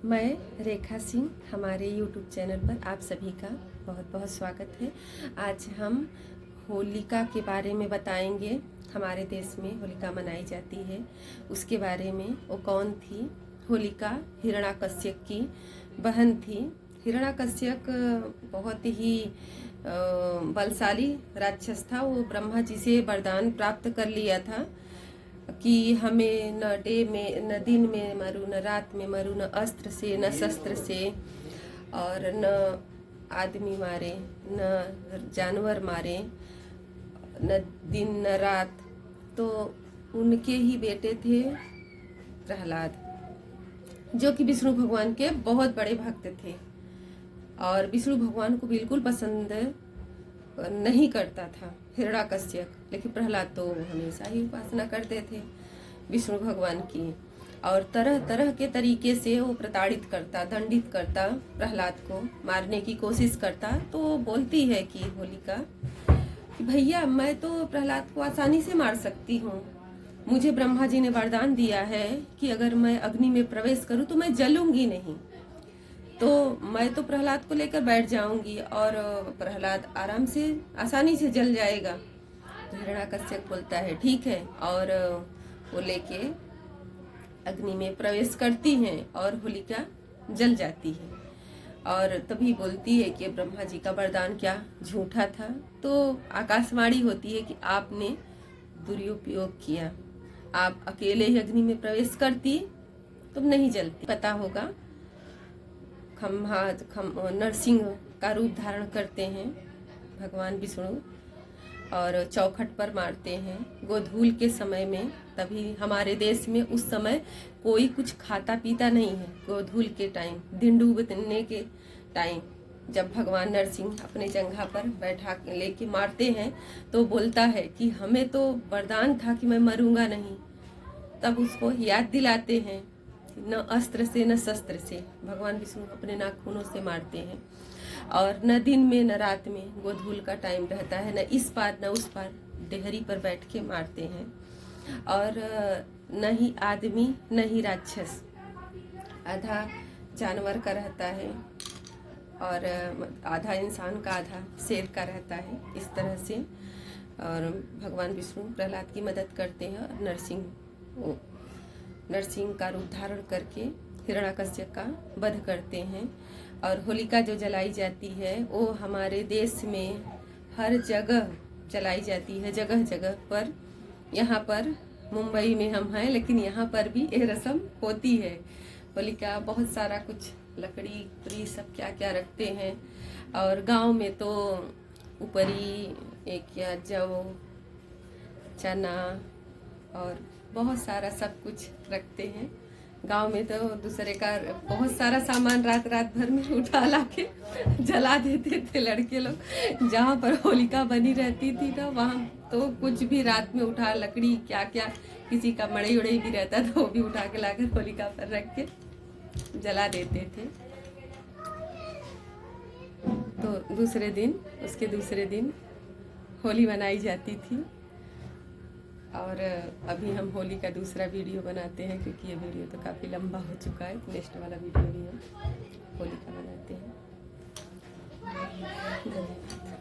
मैं रेखा सिंह, हमारे YouTube channel पर आप सभी का बहुत बहुत स्वागत है। आज हम होलिका के बारे में बताएंगे। हमारे देश में होलिका मनाई जाती है, उसके बारे में। वो कौन थी? होलिका हिरण्याकश्यप की बहन थी। हिरण्याकश्यप बहुत ही बलशाली राक्षस था। वो ब्रह्मा जी से वरदान प्राप्त कर लिया था कि हमें न दिन में मरू, न रात में मरू, न अस्त्र से न शस्त्र से, और न आदमी मारे, न जानवर मारे, न दिन न रात। तो उनके ही बेटे थे प्रहलाद, जो कि विष्णु भगवान के बहुत बड़े भक्त थे और विष्णु भगवान को बिल्कुल पसंद नहीं करता था हिरण्याकश्यप। लेकिन प्रहलाद तो हमेशा ही उपासना करते थे विष्णु भगवान की, और तरह तरह के तरीके से वो प्रताड़ित करता, दंडित करता, प्रहलाद को मारने की कोशिश करता। तो वो बोलती है कि होलिका कि भैया, मैं तो प्रहलाद को आसानी से मार सकती हूँ। मुझे ब्रह्मा जी ने वरदान दिया है कि अगर मैं अग्नि में प्रवेश करूँ तो मैं जलूंगी नहीं, तो मैं तो प्रहलाद को लेकर बैठ जाऊंगी और प्रहलाद आराम से आसानी से जल जाएगा। तो हिरण्याकश्यप बोलता है ठीक है, और वो लेके अग्नि में प्रवेश करती हैं और होलिका जल जाती है। और तभी बोलती है कि ब्रह्मा जी का वरदान क्या झूठा था। तो आकाशवाणी होती है कि आपने दुरुपयोग किया, आप अकेले ही अग्नि में प्रवेश करती, तुम नहीं जलती। पता होगा नरसिंह का रूप धारण करते हैं भगवान विष्णु और चौखट पर मारते हैं गोधूल के समय में। तभी हमारे देश में उस समय कोई कुछ खाता पीता नहीं है। गोधूल के टाइम, दिन डूबने के टाइम, जब भगवान नरसिंह अपने जंघा पर बैठा लेके मारते हैं, तो बोलता है कि हमें तो वरदान था कि मैं मरूंगा नहीं। तब उसको याद दिलाते हैं, न अस्त्र से न शस्त्र से। भगवान विष्णु अपने नाखूनों से मारते हैं, और न दिन में न रात में, गोधूल का टाइम रहता है, न इस पार न उस पार, डेहरी पर बैठ के मारते हैं। और न ही आदमी न ही राक्षस, आधा जानवर का रहता है और आधा इंसान का, आधा शेर का रहता है, इस तरह से। और भगवान विष्णु प्रहलाद की मदद करते हैं और नरसिंह का रूप धारण करके हिरण्याकश्यप का वध करते हैं। और होलिका जो जलाई जाती है वो हमारे देश में हर जगह जलाई जाती है, जगह जगह पर। यहाँ पर मुंबई में हम हैं, लेकिन यहाँ पर भी ये रस्म होती है। होलिका बहुत सारा कुछ लकड़ी सब क्या क्या रखते हैं, और गांव में तो ऊपरी एक या जौ, चना और बहुत सारा सब कुछ रखते हैं। गांव में तो दूसरे का बहुत सारा सामान रात रात भर में उठा ला के जला देते थे लड़के लोग। जहाँ पर होलिका बनी रहती थी ना, वहाँ तो कुछ भी रात में उठा, लकड़ी क्या क्या, किसी का मड़ई उड़ई भी रहता था वो भी उठा के लाकर होलिका पर रख के जला देते थे। तो उसके दूसरे दिन होली मनाई जाती थी। और अभी हम होली का दूसरा वीडियो बनाते हैं, क्योंकि ये वीडियो तो काफ़ी लंबा हो चुका है। नेक्स्ट वाला वीडियो भी हम होली का बनाते हैं। धन्यवाद।